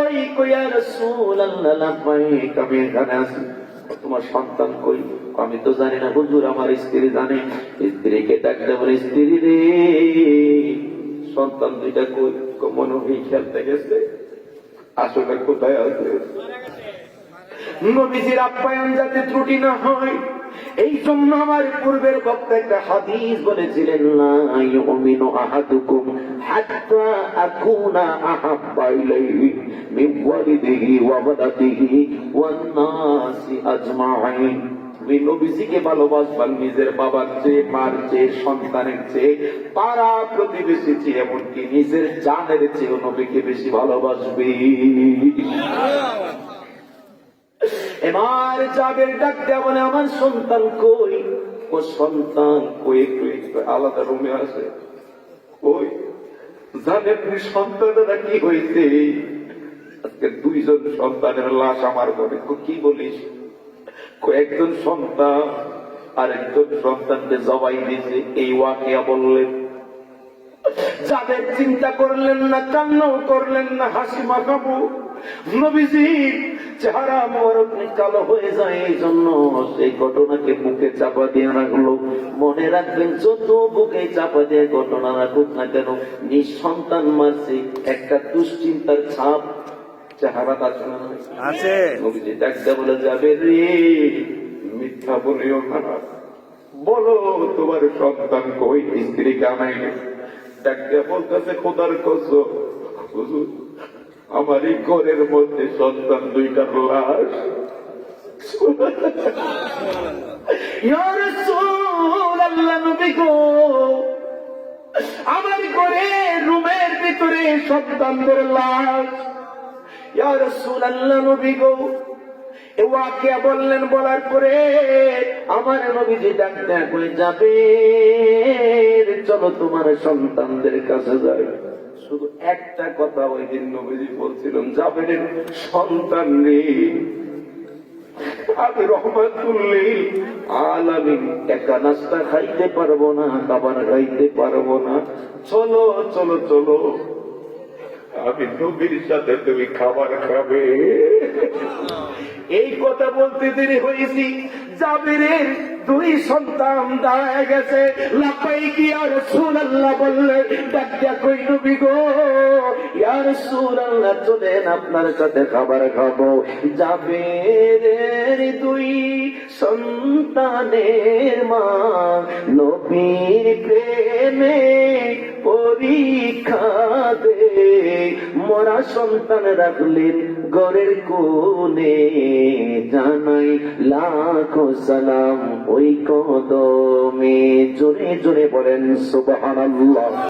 লাব্বাইক ইয়া রাসূলুল্লাহ, লাব্বাইক, আমি এখানে আছি। তোমার সন্তান কই? আমি তো জানি না হুজুর, আমার স্ত্রী জানে। স্ত্রীকে ডাকতে বলে, স্ত্রী রে, সন্তান দুইটা কই? মনে হয় খেলতে গেছে, আসলে কোথায় আছে? নবীজির আপ্যায়ন যাতে ত্রুটি না হয়, এই জন্য আমার পূর্বের বক্তা একটা হাদিস বলেছিলেন, লা ইউমিনু আহাদুকুম হাত্তা আকুনা আহাব্বা ইলাইহি মিন ওয়ালিদিহি ওয়া ওয়ালাদিহি ওয়ান নাসি আজমাইন। তুমি নবীজিকে ভালোবাসবেন নিজের বাবার চেয়ে, মার চেয়ে, সন্তানের চেয়ে, পাড়া প্রতিবেশী চেয়ে, এমনকি নিজের জানের চেয়েও নবীকে বেশি ভালোবাসবে। এবার জাবের ডাক দেয়া বলে, আমার সন্তান কই? ও সন্তান কই? একটু আলাদা রুমে আছে। কই? জানেন সন্তানেরা কি হয়েছে? আজকে দুইজন সন্তানের লাশ আমার ঘরে। কি বলিস? একজন সন্তান আর একজন সন্তানকে জবাই দিয়েছে, এই ওয়াকিয়া বললেন। যাদের চিন্তা করলেন না, কান্নাও করলেন না, হাসি মাখাবো। নবীজির চেহারা মোবারক কালো হয়ে যায়, এই জন্য সেই ঘটনাকে বুকে চাপা দিয়ে রাখলো। মনে রাখবেন, যত বুকে চাপা দিয়ে ঘটনা রাখুক না কেন, নিঃসন্তান মারছে, একটা দুশ্চিন্তার ছাপ চেহারাটা আছে। নবীজি ডাকতে বলে, যাবে রে, মিথ্যা বলিও না, বলো তোমার সন্তান কই? স্ত্রী কামাইলে ডাকতে বলতেছে, খোদার কসম হুজুর, আমার এই ঘরের মধ্যে সন্তান দুইটার লাশ। ইয়া রাসূলুল্লাহ, নবী গো, আমার ঘরে রুমের ভিতরে সন্তানদের লাশ। ইয়া রাসূলুল্লাহ, নবী গো, এ ওয়াকিয়া বললেন। বলার পরে আমার নবীজি ডাকতে কই, যাবে, চলো তোমার সন্তানদের কাছে যাই। শুধু একটা কথা ওই দিন নবীজি বলছিলেন, যাবেন সন্তান রে, আমি রহমাতুল্লিল আলামিন একা নাস্তা খাইতে পারবো না, খাবার খাইতে পারবো না, চলো চলো চলো, আমি নবীর সাথে তুমি খাবার খাবে। এই কথা বলতে দেরি হয়েছি, জাবেরের দুই সন্তান দাঁড়ায় গেছে। লাব্বাইক ইয়া রাসূলুল্লাহ বললেন, ডাকিয়া কই, নবী গো, ইয়া রাসূলুল্লাহ, চলেন আপনার সাথে খাবার খাবো। জাবেরের দুই সন্তানের মা নবীর প্রেমে পরীক্ষা দে, মরা সন্তান রাখলেন ঘরের কোণে, জানাই লাখো সালাম ওই কদমে। জোরে জোরে বলেন সুবহানাল্লাহ।